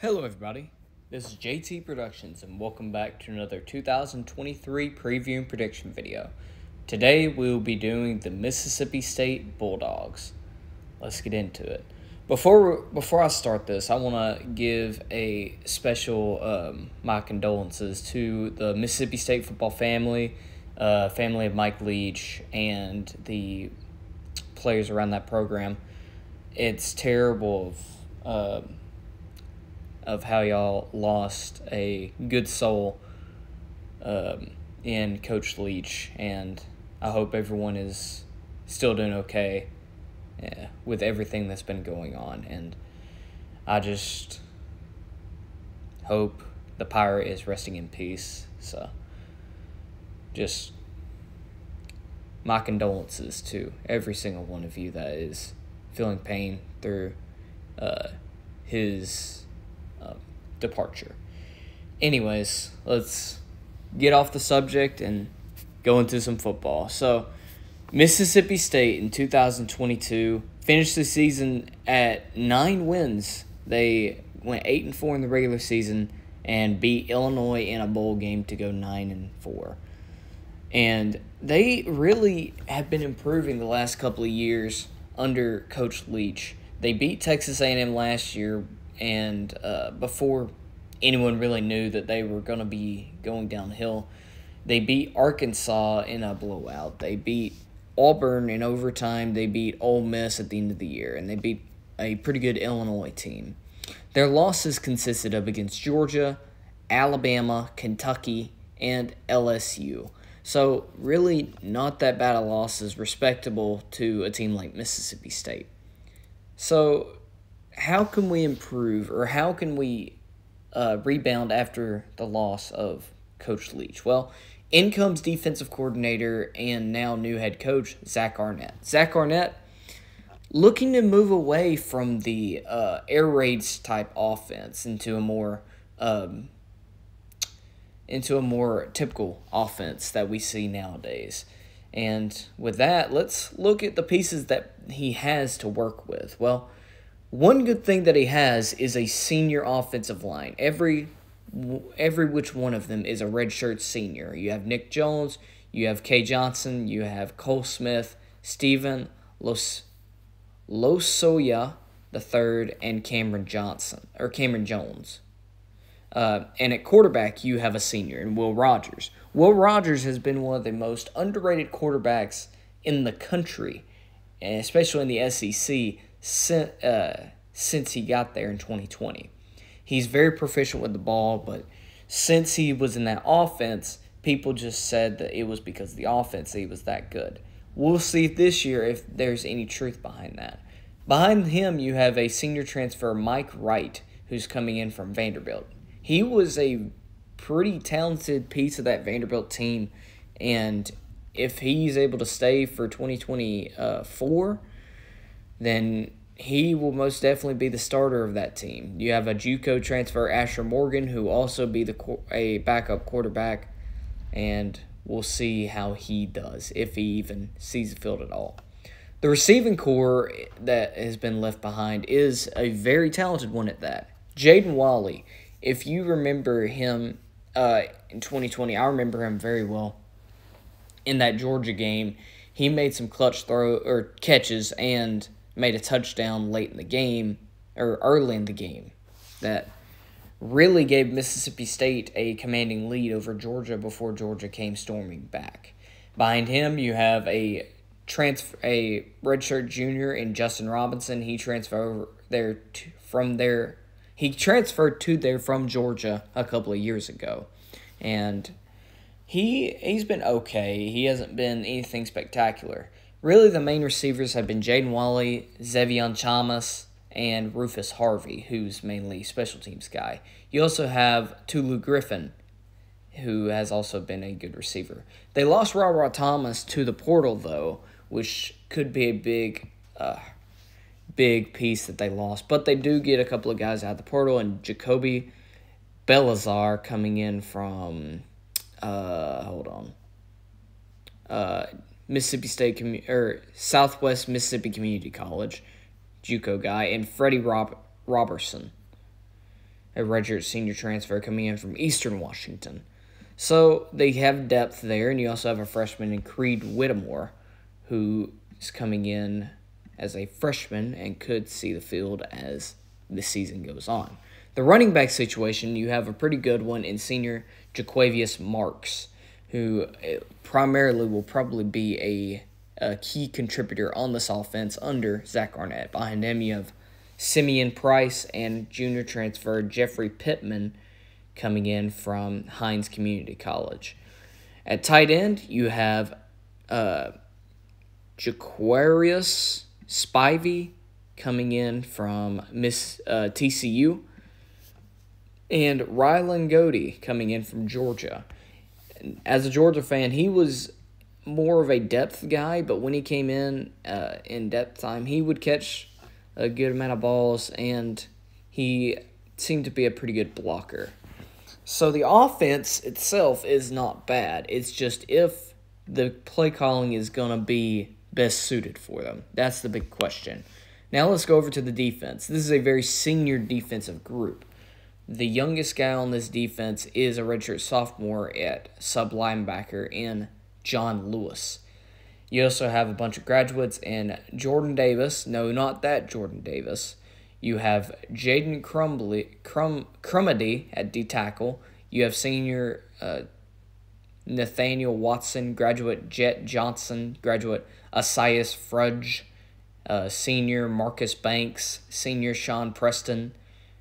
Hello everybody, this is JT Productions and welcome back to another 2023 preview and prediction video. Today we will be doing the Mississippi State Bulldogs. Let's get into it. Before I start this, I want to give a special my condolences to the Mississippi State football family, family of Mike Leach, and the players around that program. It's terrible of how y'all lost a good soul in Coach Leach, and I hope everyone is still doing okay with everything that's been going on, and I just hope the pirate is resting in peace. So just my condolences to every single one of you that is feeling pain through his departure. Anyways, let's get off the subject and go into some football. So, Mississippi State in 2022 finished the season at 9 wins. They went 8-4 in the regular season and beat Illinois in a bowl game to go 9-4. And they really have been improving the last couple of years under Coach Leach. They beat Texas A&M last year, and before anyone really knew that they were going to be going downhill, they beat Arkansas in a blowout. They beat Auburn in overtime. They beat Ole Miss at the end of the year, and they beat a pretty good Illinois team. Their losses consisted of against Georgia, Alabama, Kentucky, and LSU. So really not that bad of losses, respectable to a team like Mississippi State. So how can we improve, or how can we rebound after the loss of Coach Leach? Well, in comes defensive coordinator and now new head coach, Zach Arnett. Zach Arnett looking to move away from the air raids type offense into a more typical offense that we see nowadays. And with that, let's look at the pieces that he has to work with. Well, one good thing that he has is a senior offensive line. Every which one of them is a redshirt senior. You have Nick Jones, you have Kay Johnson, you have Cole Smith, Stephen Losoya III, and Cameron Jones. And at quarterback, you have a senior in Will Rogers. Will Rogers has been one of the most underrated quarterbacks in the country, and especially in the SEC, since he got there in 2020. He's very proficient with the ball, but since he was in that offense, people just said that it was because of the offense he was that good. We'll see this year if there's any truth behind that. Behind him, you have a senior transfer, Mike Wright, who's coming in from Vanderbilt. He was a pretty talented piece of that Vanderbilt team, and if he's able to stay for 2024, then he will most definitely be the starter of that team. You have a JUCO transfer, Asher Morgan, who will also be a backup quarterback, and we'll see how he does, if he even sees the field at all. The receiving core that has been left behind is a very talented one at that. Jaden Walley, if you remember him in 2020, I remember him very well. In that Georgia game, he made some clutch catches and made a touchdown late in the game, or early in the game, that really gave Mississippi State a commanding lead over Georgia before Georgia came storming back. Behind him, you have a redshirt junior in Justin Robinson. He transferred from Georgia a couple of years ago, and he's been okay. He hasn't been anything spectacular. Really, the main receivers have been Jaden Walley, Zevion Chamas, and Rufus Harvey, who's mainly a special teams guy. You also have Tulu Griffin, who has also been a good receiver. They lost Ra Thomas to the portal, though, which could be a big piece that they lost. But they do get a couple of guys out of the portal, and Jacoby Belazar coming in from Mississippi State Southwest Mississippi Community College, JUCO guy, and Freddie Robertson. a redshirt senior transfer coming in from Eastern Washington. So they have depth there, and you also have a freshman in Creed Whittemore, who is coming in as a freshman and could see the field as the season goes on. The running back situation, you have a pretty good one in senior Jaquavius Marks, who primarily will probably be a key contributor on this offense under Zach Arnett. Behind him, you have Simeon Price and junior transfer Jeffrey Pittman coming in from Hines Community College. At tight end, you have Jaquarius Spivey coming in from TCU, and Rylan Godey coming in from Georgia. As a Georgia fan, he was more of a depth guy, but when he came in depth time, he would catch a good amount of balls, and he seemed to be a pretty good blocker. So the offense itself is not bad. It's just if the play calling is going to be best suited for them. That's the big question. Now let's go over to the defense. This is a very senior defensive group. The youngest guy on this defense is a redshirt sophomore at sub-linebacker in John Lewis. You also have a bunch of graduates in Jordan Davis. No, not that Jordan Davis. You have Jaden Crumady at D-tackle. You have senior Nathaniel Watson, graduate Jet Johnson, graduate Asias Frudge, senior Marcus Banks, senior Sean Preston,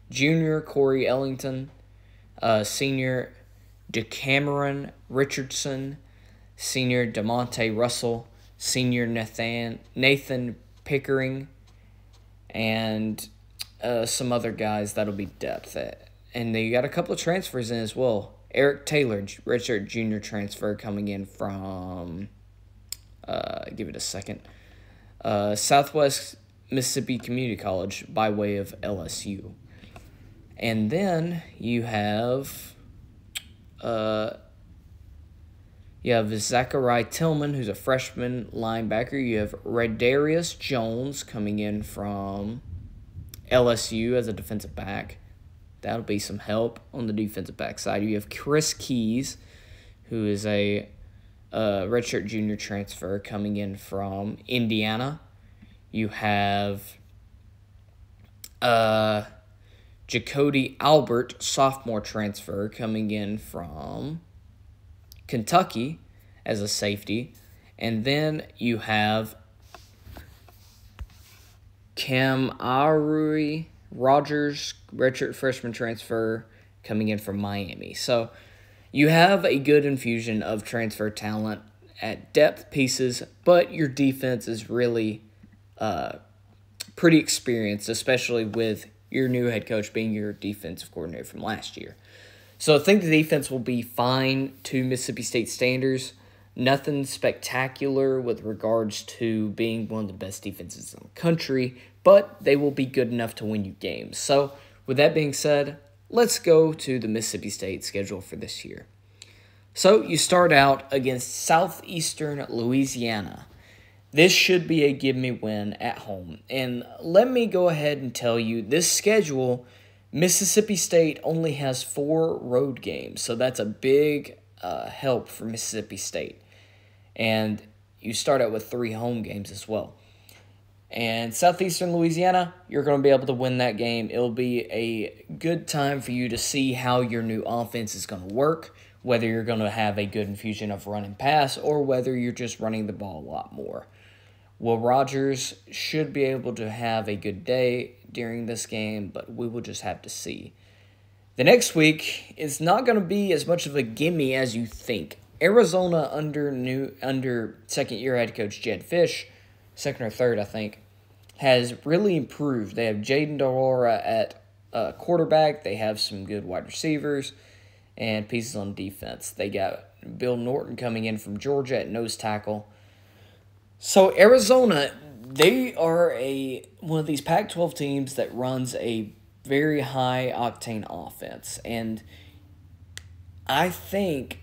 junior Corey Ellington, senior DeCameron Richardson, senior DeMonte Russell, senior Nathan Pickering, and some other guys that'll be depth. And they got a couple of transfers in as well. Eric Taylor, redshirt junior transfer coming in from, give it a second, Southwest Mississippi Community College by way of LSU. And then you have Zachariah Tillman, who's a freshman linebacker. You have Redarius Jones coming in from LSU as a defensive back. That'll be some help on the defensive back side. You have Chris Keys, who is a redshirt junior transfer coming in from Indiana. You have Jacody Albert, sophomore transfer, coming in from Kentucky as a safety. And then you have Camari Rogers, redshirt freshman transfer, coming in from Miami. So you have a good infusion of transfer talent at depth pieces, but your defense is really pretty experienced, especially with your new head coach being your defensive coordinator from last year. So I think the defense will be fine to Mississippi State standards. Nothing spectacular with regards to being one of the best defenses in the country, but they will be good enough to win you games. So with that being said, let's go to the Mississippi State schedule for this year. So you start out against Southeastern Louisiana. This should be a give-me win at home. And let me go ahead and tell you, this schedule, Mississippi State only has 4 road games. So that's a big help for Mississippi State. And you start out with 3 home games as well. And Southeastern Louisiana, you're going to be able to win that game. It'll be a good time for you to see how your new offense is going to work, whether you're going to have a good infusion of run and pass or whether you're just running the ball a lot more. Will Rogers should be able to have a good day during this game, but we will just have to see. The next week is not going to be as much of a gimme as you think. Arizona under second-year head coach Jed Fish, second or third, I think, has really improved. They have Jaden Delora at quarterback. They have some good wide receivers and pieces on defense. They got Bill Norton coming in from Georgia at nose tackle. So Arizona, they are one of these Pac-12 teams that runs a very high-octane offense. And I think,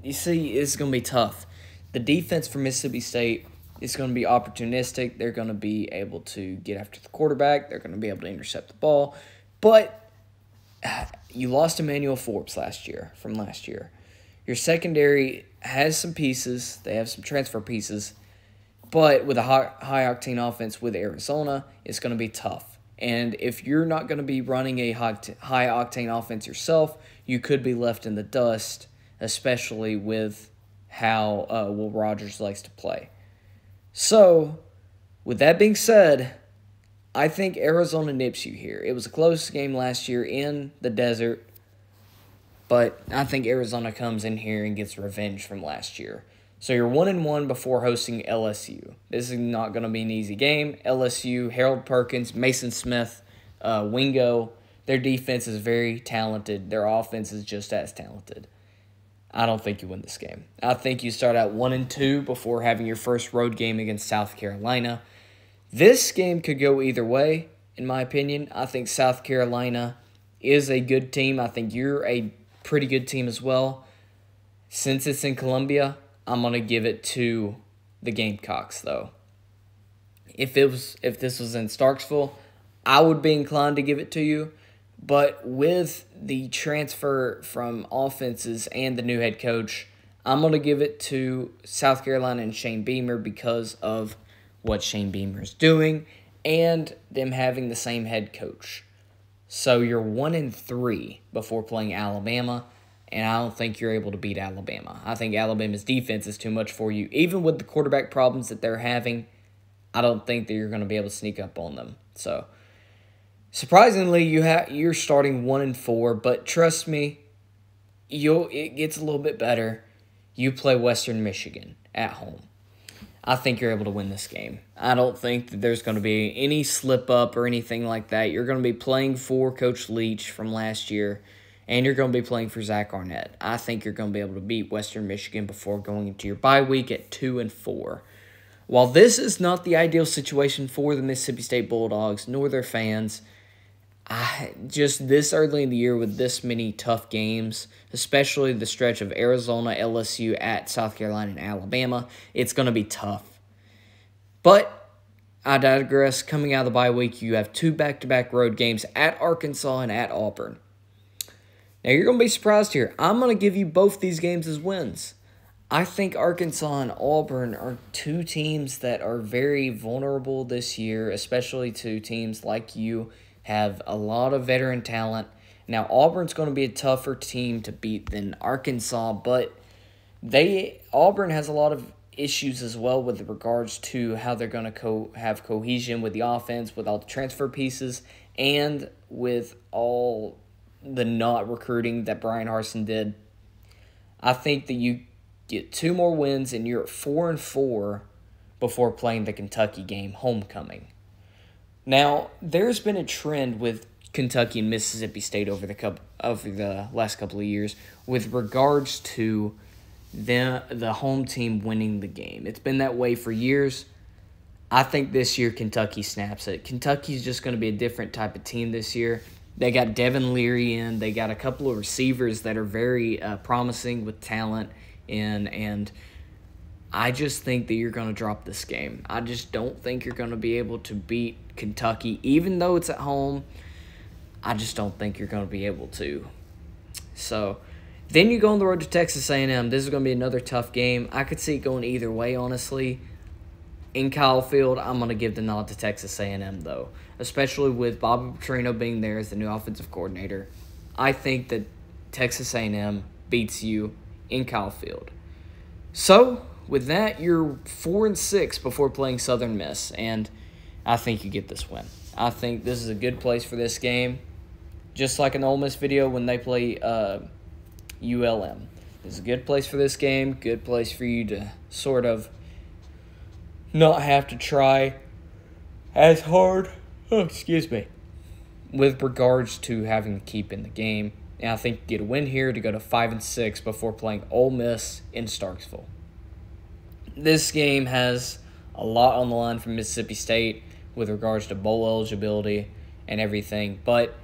you see, it's going to be tough. The defense for Mississippi State is going to be opportunistic. They're going to be able to get after the quarterback. They're going to be able to intercept the ball. But you lost Emmanuel Forbes from last year. Your secondary has some pieces. They have some transfer pieces. But with a high-octane offense with Arizona, it's going to be tough. And if you're not going to be running a high-octane offense yourself, you could be left in the dust, especially with how Will Rogers likes to play. So, with that being said, I think Arizona nips you here. It was a close game last year in the desert, but I think Arizona comes in here and gets revenge from last year. So you're 1-1 before hosting LSU. This is not going to be an easy game. LSU, Harold Perkins, Mason Smith, Wingo, their defense is very talented. Their offense is just as talented. I don't think you win this game. I think you start out 1-2 before having your first road game against South Carolina. This game could go either way, in my opinion. I think South Carolina is a good team. I think you're a pretty good team as well. Since it's in Columbia, I'm going to give it to the Gamecocks, though. If this was in Starksville, I would be inclined to give it to you. But with the transfer from offenses and the new head coach, I'm going to give it to South Carolina and Shane Beamer because of what Shane Beamer is doing and them having the same head coach. So you're 1-3 before playing Alabama, and I don't think you're able to beat Alabama. I think Alabama's defense is too much for you. Even with the quarterback problems that they're having, I don't think that you're going to be able to sneak up on them. So, surprisingly, you're starting 1-4, but trust me, it gets a little bit better. You play Western Michigan at home. I think you're able to win this game. I don't think that there's going to be any slip-up or anything like that. You're going to be playing for Coach Leach from last year, and you're going to be playing for Zach Arnett. I think you're going to be able to beat Western Michigan before going into your bye week at 2-4. While this is not the ideal situation for the Mississippi State Bulldogs nor their fans, just this early in the year with this many tough games, especially the stretch of Arizona, LSU, at South Carolina, and Alabama, it's going to be tough. But I digress. Coming out of the bye week, you have 2 back-to-back road games at Arkansas and at Auburn. Now, you're going to be surprised here. I'm going to give you both these games as wins. I think Arkansas and Auburn are 2 teams that are very vulnerable this year, especially to teams like you. Have a lot of veteran talent. Now, Auburn's going to be a tougher team to beat than Arkansas, but Auburn has a lot of issues as well with regards to how they're going to have cohesion with the offense, with all the transfer pieces, and with all the not recruiting that Brian Harsin did. I think that you get 2 more wins, and you're at 4-4 before playing the Kentucky game, homecoming. Now, there's been a trend with Kentucky and Mississippi State over the last couple of years with regards to the home team winning the game. It's been that way for years. I think this year Kentucky snaps it. Kentucky's just going to be a different type of team this year. They got Devin Leary in. They got a couple of receivers that are very promising with talent, and I just think that you're going to drop this game. I just don't think you're going to be able to beat Kentucky, even though it's at home. I just don't think you're going to be able to. So, then you go on the road to Texas A&M. This is going to be another tough game. I could see it going either way, honestly. In Kyle Field, I'm going to give the nod to Texas A&M, though, especially with Bobby Petrino being there as the new offensive coordinator. I think that Texas A&M beats you in Kyle Field. So, with that, you're 4-6 before playing Southern Miss, and I think you get this win. I think this is a good place for this game, just like an Ole Miss video when they play ULM. This is a good place for this game, good place for you to sort of not have to try as hard, with regards to having to keep in the game. And I think you get a win here to go to 5-6 before playing Ole Miss in Starksville. This game has a lot on the line for Mississippi State with regards to bowl eligibility and everything. But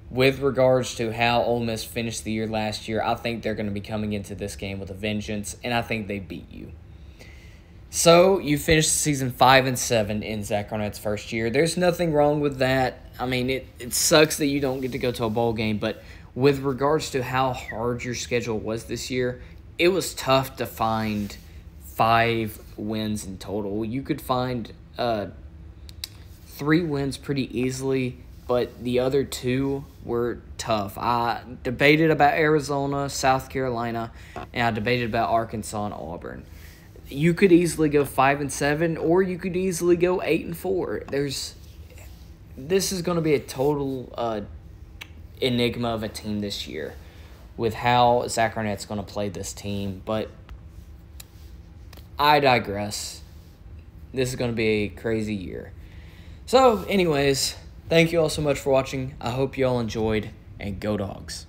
with regards to how Ole Miss finished the year last year, I think they're going to be coming into this game with a vengeance, and I think they beat you. So you finished the season 5-7 in Zach Arnett's first year. There's nothing wrong with that. I mean, it sucks that you don't get to go to a bowl game, but with regards to how hard your schedule was this year, it was tough to find 5 wins in total. You could find 3 wins pretty easily, but the other 2 were tough. I debated about Arizona, South Carolina, and I debated about Arkansas and Auburn. You could easily go 5-7, or you could easily go 8-4. This is going to be a total enigma of a team this year with how Zach Arnett's going to play this team. But I digress. This is going to be a crazy year. So, anyways, thank you all so much for watching. I hope you all enjoyed, and Go Dogs.